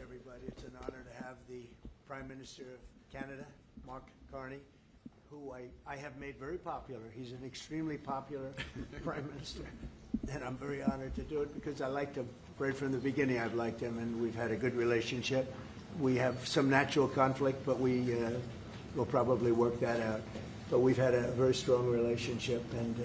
everybody. It's an honor to have the Prime Minister of Canada, Mark Carney, who I have made very popular. He's an extremely popular Prime Minister, and I'm very honored to do it because I liked him. Right from the beginning, I've liked him, and we've had a good relationship. We have some natural conflict, but we will probably work that out. But we've had a very strong relationship, and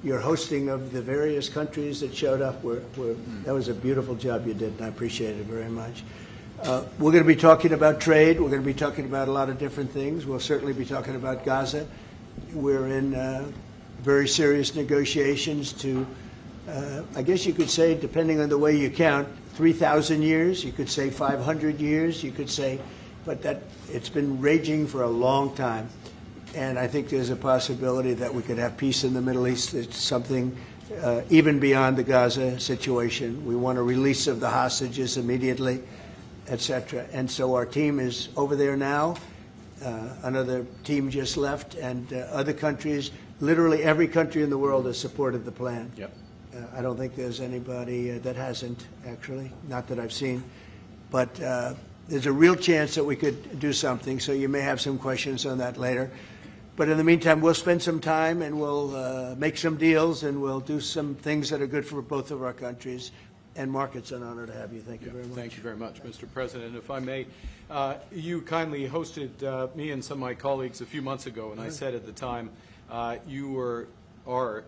your hosting of the various countries that showed up, that was a beautiful job you did, and I appreciate it very much. We're going to be talking about trade. We're going to be talking about a lot of different things. We'll certainly be talking about Gaza. We're in very serious negotiations to, I guess you could say, depending on the way you count, 3,000 years. You could say 500 years. You could say, but it's been raging for a long time. And I think there's a possibility that we could have peace in the Middle East. It's something even beyond the Gaza situation. We want a release of the hostages immediately, etc. And so our team is over there now. Another team just left, and other countries, literally every country in the world has supported the plan. Yep. I don't think there's anybody that hasn't, actually, not that I've seen. But there's a real chance that we could do something, so you may have some questions on that later. But in the meantime, we'll spend some time and we'll make some deals and we'll do some things that are good for both of our countries. And Mark, it's an honor to have you. Thank you very much. Thank you very much, Mr. President. If I may, you kindly hosted me and some of my colleagues a few months ago, and I said at the time, you are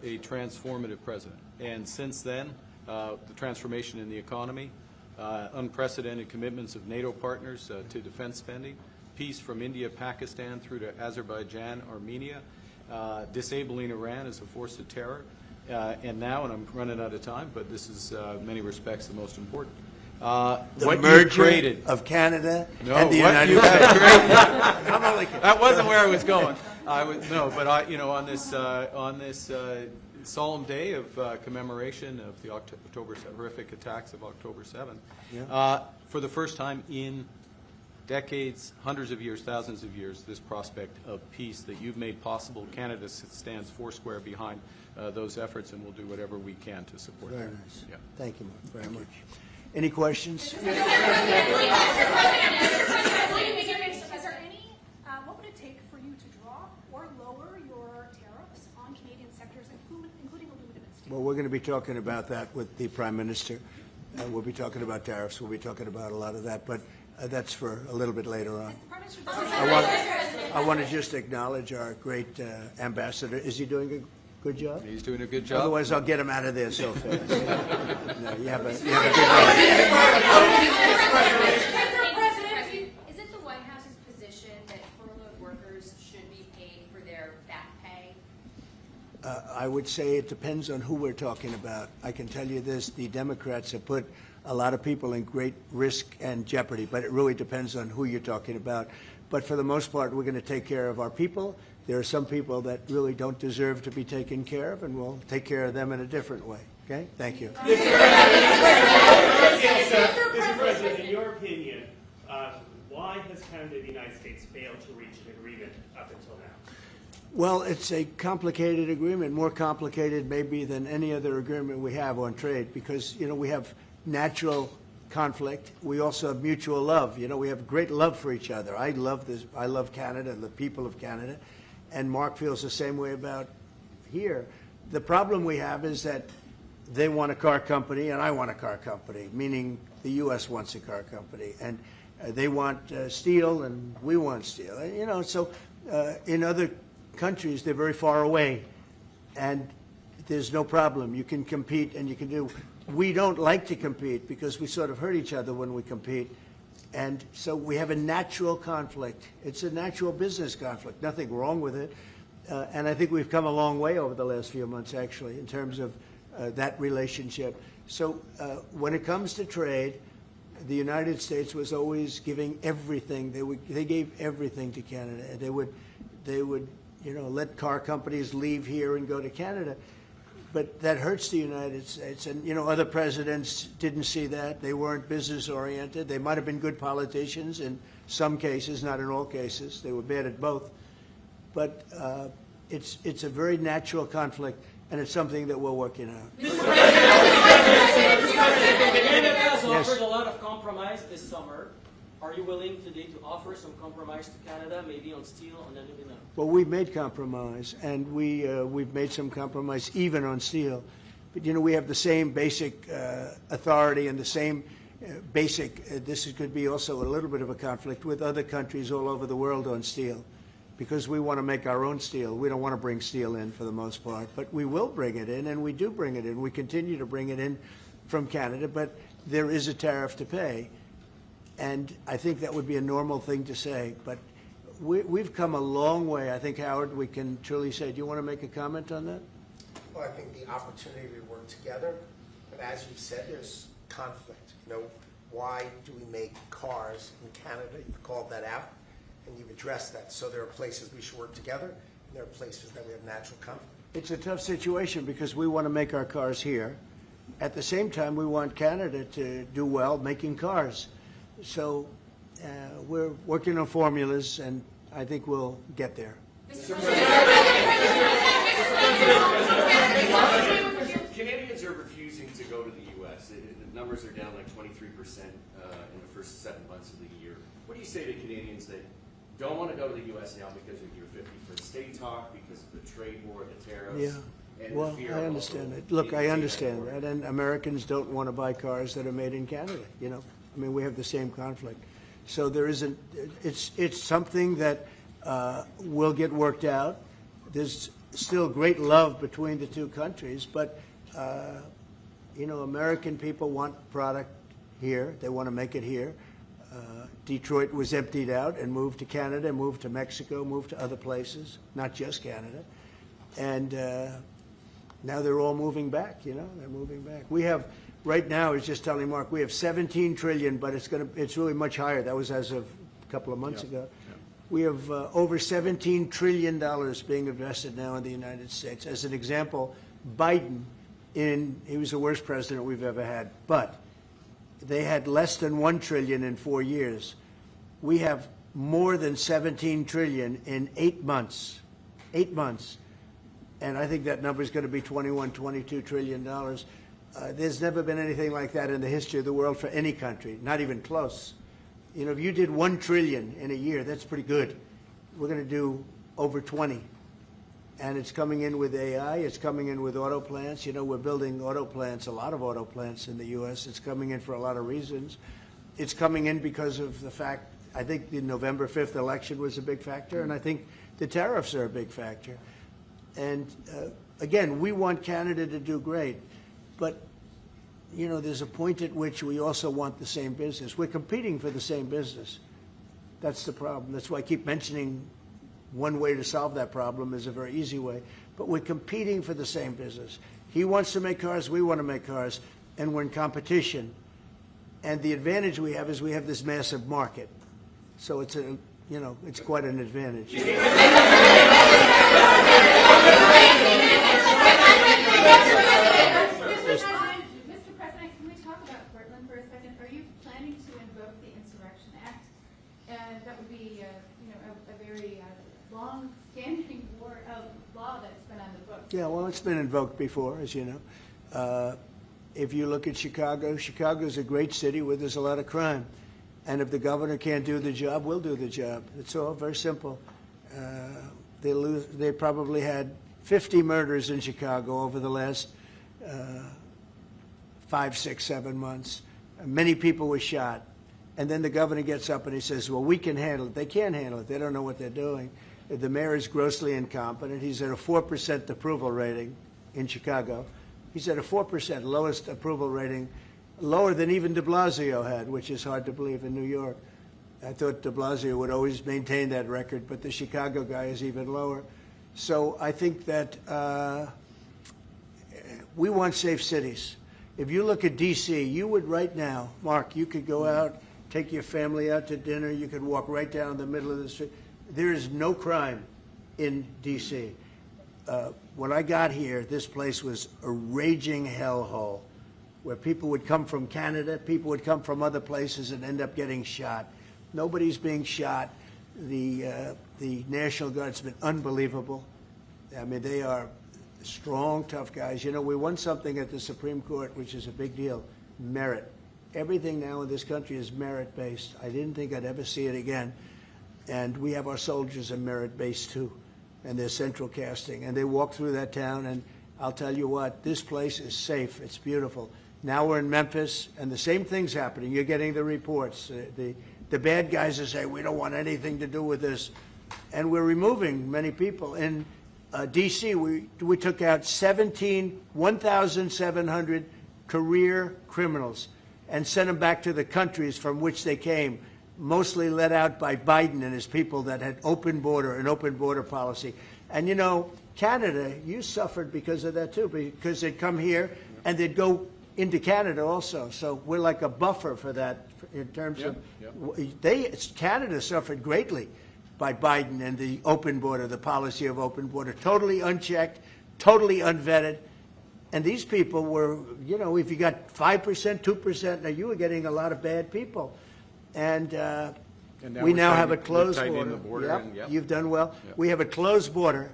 a transformative president. And since then, the transformation in the economy, unprecedented commitments of NATO partners to defense spending, peace from India, Pakistan through to Azerbaijan, Armenia, disabling Iran as a force of terror, and now, and I'm running out of time, but this is in many respects the most important. The merger of Canada and the United States. That wasn't where I was going. On this solemn day of commemoration of the horrific attacks of October 7th, for the first time in decades, hundreds of years, thousands of years, this prospect of peace that you've made possible. Canada stands foursquare behind those efforts, and we'll do whatever we can to support Very them. nice. Yeah. Thank you, Mark, very much. Any questions? What would it take for you to drop or lower your tariffs on Canadian sectors, including aluminum and steel? Well, we're going to be talking about that with the Prime Minister. We'll be talking about tariffs. We'll be talking about a lot of that, but that's for a little bit later on. I want to just acknowledge our great ambassador. Is he doing a good job? He's doing a good job. Otherwise, I'll get him out of there so fast. No, you have a good job. Is it the White House's position that furloughed workers should be paid for their back pay? I would say it depends on who we're talking about. I can tell you this, the Democrats have put a lot of people in great risk and jeopardy, but it really depends on who you're talking about. But for the most part, we're going to take care of our people. There are some people that really don't deserve to be taken care of, and we'll take care of them in a different way. Okay? Thank you. Mr. President, in your opinion, why has Canada and the United States failed to reach an agreement up until now? Well, it's a complicated agreement, more complicated maybe than any other agreement we have on trade, because, we have natural conflict. We also have mutual love. We have great love for each other. I love this. I love Canada and the people of Canada, and Mark feels the same way about here. The problem we have is that they want a car company and I want a car company, meaning the U.S. wants a car company, and they want steel and we want steel. So in other countries, they're very far away, and there's no problem. You can compete and you can do. We don't like to compete because we sort of hurt each other when we compete. And so we have a natural conflict. It's a natural business conflict. Nothing wrong with it. And I think we've come a long way over the last few months, actually, in terms of that relationship. So when it comes to trade, the United States was always giving everything. They gave everything to Canada. They would let car companies leave here and go to Canada. But that hurts the United States. And, other presidents didn't see that. They weren't business-oriented. They might have been good politicians in some cases, not in all cases. They were bad at both. But it's a very natural conflict. and it's something that we're working on. Canada has offered a lot of compromise this summer. Are you willing today to offer some compromise to Canada, maybe on steel, on aluminum? Well, we've made compromise, and we've made some compromise even on steel. But, you know, we have the same basic authority and the same basic, this could be also a little bit of a conflict with other countries all over the world on steel, because we want to make our own steel. We don't want to bring steel in for the most part, but we will bring it in, and we do bring it in. We continue to bring it in from Canada, but there is a tariff to pay. And I think that would be a normal thing to say, but we've come a long way. I think, Howard, we can truly say, do you want to make a comment on that? Well, I think the opportunity to work together, but as you said, there's conflict. You know, why do we make cars in Canada? You've called that out, and you've addressed that. So there are places we should work together, and there are places that we have natural conflict. It's a tough situation because we want to make our cars here. At the same time, we want Canada to do well making cars. So we're working on formulas, and I think we'll get there. Canadians are refusing to go to the U.S. The numbers are down like 23% in the first 7 months of the year. What do you say to Canadians that don't want to go to the U.S. now because of your 51st state talk, because of the trade war, the tariffs? Yeah. And Well, the fear I of understand also it. Look, I being understand taken that, and Americans don't want to buy cars that are made in Canada. You know, I mean, we have the same conflict. So there isn't. It's something that will get worked out. There's still great love between the two countries, but you know, American people want product here. They want to make it here. Detroit was emptied out and moved to Canada, moved to Mexico, moved to other places, not just Canada, and now they're all moving back. You know, they're moving back. We have right now, I was just telling Mark, we have 17 trillion, but it's really much higher. That was as of a couple of months ago. Yeah. We have over $17 trillion being invested now in the United States. As an example, Biden, he was the worst president we've ever had, but they had less than $1 trillion in 4 years. We have more than 17 trillion in 8 months. 8 months. And I think that number is going to be $21, $22 trillion. There's never been anything like that in the history of the world for any country, not even close. You know, if you did 1 trillion in a year, that's pretty good. We're going to do over 20. And it's coming in with AI. It's coming in with auto plants. You know, we're building auto plants, a lot of auto plants in the U.S. It's coming in for a lot of reasons. It's coming in because of the fact, I think the November 5th election was a big factor, and I think the tariffs are a big factor. And again, we want Canada to do great. But, you know, there's a point at which we also want the same business. We're competing for the same business. That's the problem. That's why I keep mentioning one way to solve that problem is a very easy way. But we're competing for the same business. He wants to make cars, we want to make cars, and we're in competition. And the advantage we have is we have this massive market. So it's it's quite an advantage. Mr. President, can we talk about Portland for a second? Are you planning to invoke the Insurrection Act? And that would be, a very long-standing law that's been on the books. Yeah, well, it's been invoked before, as you know. If you look at Chicago, Chicago's a great city where there's a lot of crime. And if the governor can't do the job, we'll do the job. It's all very simple. They probably had 50 murders in Chicago over the last 5, 6, 7 months. Many people were shot. And then the governor gets up and he says, well, we can handle it. They can't handle it. They don't know what they're doing. The mayor is grossly incompetent. He's at a 4% approval rating in Chicago. He's at a 4%, lowest approval rating, lower than even de Blasio had, which is hard to believe in New York. I thought de Blasio would always maintain that record, but the Chicago guy is even lower. So I think that we want safe cities. If you look at D.C., you would right now, Mark, you could go out, take your family out to dinner, you could walk right down the middle of the street. There is no crime in D.C. When I got here, this place was a raging hellhole where people would come from Canada, people would come from other places and end up getting shot. Nobody's being shot. The National Guard's been unbelievable. I mean, they are strong, tough guys. You know, we won something at the Supreme Court, which is a big deal, merit. Everything now in this country is merit-based. I didn't think I'd ever see it again. And we have our soldiers are merit-based too, and they're central casting. And they walk through that town, and I'll tell you what, this place is safe. It's beautiful. Now we're in Memphis, and the same thing's happening. You're getting the reports. The bad guys are saying, we don't want anything to do with this. And we're removing many people. In D.C., we took out 1,700 career criminals and sent them back to the countries from which they came, mostly led out by Biden and his people that had an open border policy. And, you know, Canada, you suffered because of that, too, because they'd come here and they'd go into Canada also. So we're like a buffer for that in terms of Canada suffered greatly by Biden and the open border, the policy of open border, totally unchecked, totally unvetted. And these people were, you know, if you got 5%, 2%, now you were getting a lot of bad people. And we now have a closed border. You've done well. Yep. We have a closed border,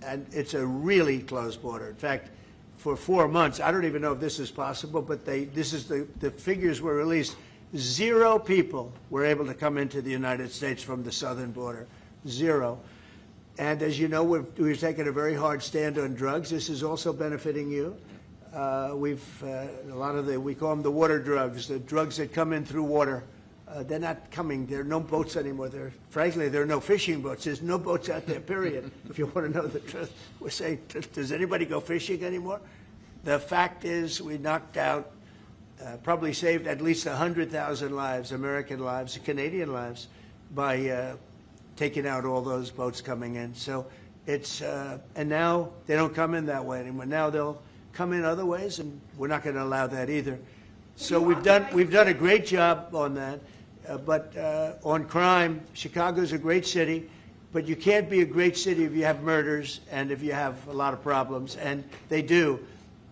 and it's a really closed border. In fact, for 4 months, I don't even know if this is possible, but the figures were released. 0 people were able to come into the United States from the southern border. 0. And as you know, we've taken a very hard stand on drugs. This is also benefiting you. A lot of we call them the water drugs, the drugs that come in through water. They're not coming. There are no boats anymore. Frankly, there are no fishing boats. There's no boats out there, period, if you want to know the truth. We're saying, does anybody go fishing anymore? The fact is we knocked out, probably saved at least 100,000 lives, American lives, Canadian lives, by taking out all those boats coming in. So it's, and now they don't come in that way anymore. Now they'll come in other ways, and we're not going to allow that either. So we've done a great job on that. But on crime, Chicago's a great city, but you can't be a great city if you have murders and if you have a lot of problems, and they do.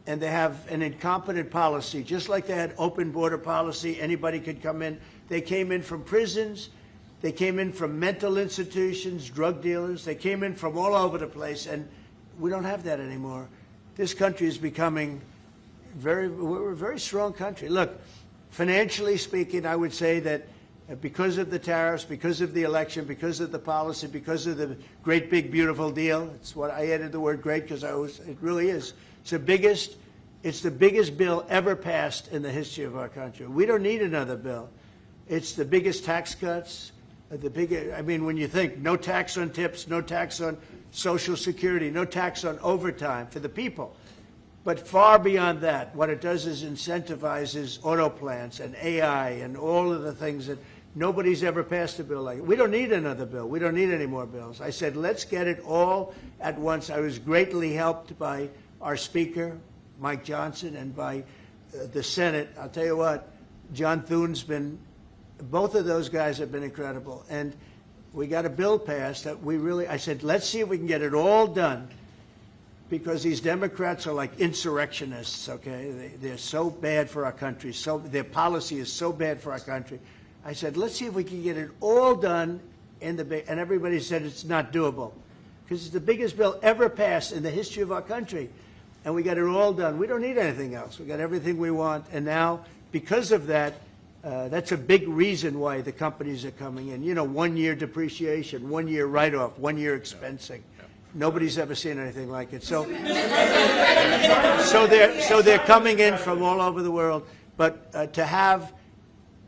And they have an incompetent policy, just like they had open border policy, anybody could come in. They came in from prisons, they came in from mental institutions, drug dealers, they came in from all over the place, and we don't have that anymore. This country is becoming we're a very strong country. Look, financially speaking, I would say that because of the tariffs, because of the election, because of the policy, because of the great, big, beautiful deal, it's what I added the word great because it really is. It's the biggest bill ever passed in the history of our country. We don't need another bill. It's the biggest tax cuts, I mean, when you think no tax on tips, no tax on Social Security, no tax on overtime for the people. But far beyond that, what it does is incentivizes auto plants and AI and all of the things that nobody's ever passed a bill like it. We don't need another bill. We don't need any more bills. I said, let's get it all at once. I was greatly helped by our Speaker, Mike Johnson, and by the Senate. I'll tell you what, John Thune's both of those guys have been incredible. And we got a bill passed that I said, let's see if we can get it all done. Because these Democrats are like insurrectionists, okay? They're so bad for our country. Their policy is so bad for our country. I said, let's see if we can get it all done. And everybody said it's not doable. Because it's the biggest bill ever passed in the history of our country. And we got it all done. We don't need anything else. We got everything we want. And now, because of that, that's a big reason why the companies are coming in. You know, 1 year depreciation, 1 year write-off, 1 year expensing. Nobody's ever seen anything like it. So they're coming in from all over the world. But to have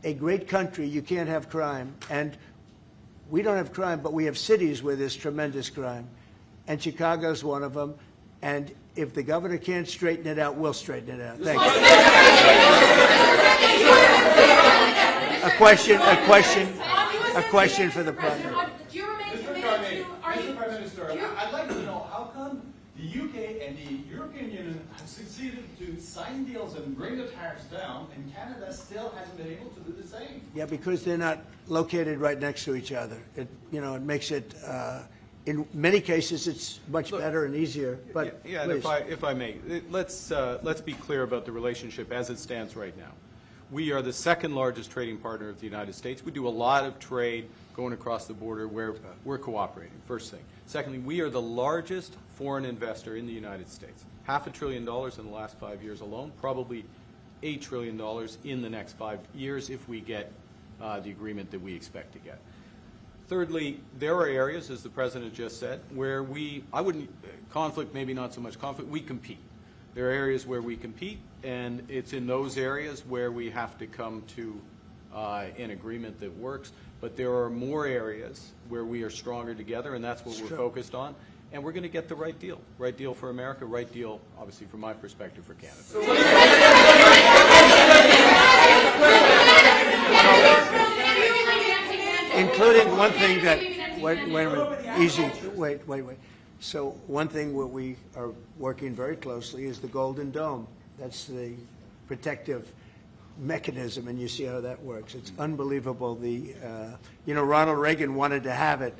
a great country, you can't have crime. And we don't have crime, but we have cities where there's tremendous crime. And Chicago's one of them. And if the governor can't straighten it out, we'll straighten it out. Thank you. A question for the president. Do you remain committed to? Mr. Prime Minister, I'd like to know how come the UK and the European Union have succeeded to sign deals and bring the tariffs down, and Canada still hasn't been able to do the same? Yeah, because they're not located right next to each other. It makes it. In many cases, it's much better and easier. But yeah, and if I may, let's be clear about the relationship as it stands right now. We are the second largest trading partner of the United States. We do a lot of trade going across the border where we're cooperating, first thing. Secondly, we are the largest foreign investor in the United States. $500 billion in the last 5 years alone, probably $8 trillion in the next 5 years if we get the agreement that we expect to get. Thirdly, there are areas, as the President just said, where conflict, maybe not so much conflict, we compete. There are areas where we compete, and it's in those areas where we have to come to an agreement that works. But there are more areas where we are stronger together, and that's what we're focused on. And we're going to get the right deal for America, right deal, obviously, from my perspective, for Canada. Including one thing that, wait. So one thing where we are working very closely is the Golden Dome. That's the protective mechanism, and you see how that works. It's unbelievable. Ronald Reagan wanted to have it,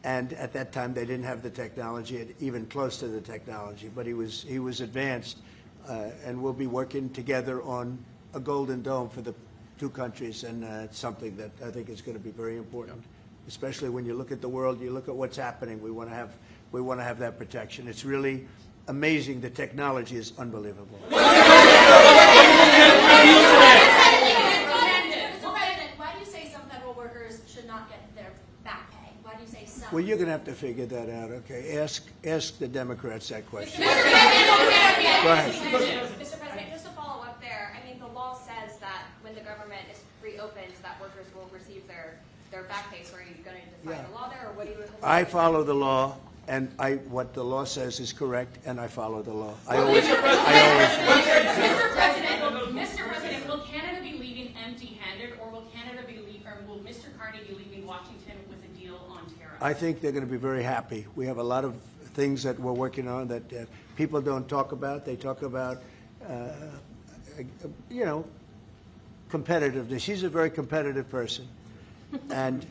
and at that time they didn't have the technology, even close to the technology, but he was advanced, and we'll be working together on a Golden Dome for the two countries, and it's something that I think is going to be very important, especially when you look at the world, you look at what's happening. We want to have that protection. It's really amazing. The technology is unbelievable. Mr. President, why do you say some federal workers should not get their back pay? Why do you say some? Well, you're going to have to figure that out, okay? Ask the Democrats that question. Mr. President, Go ahead. Mr. President, just to follow up there, I mean, the law says that when the government is reopened, that workers will receive their back pay. So are you going to define the law there, or what do you? I follow the law, and what the law says is correct, and I follow the law. I always. Mr. President, will Canada be leaving empty-handed, or will will Mr. Carney be leaving Washington with a deal on tariffs? I think they're going to be very happy. We have a lot of things that we're working on that people don't talk about. They talk about, competitiveness. He's a very competitive person. And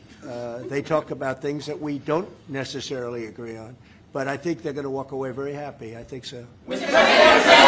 they talk about things that we don't necessarily agree on. But I think they're going to walk away very happy. I think so. Mr. President,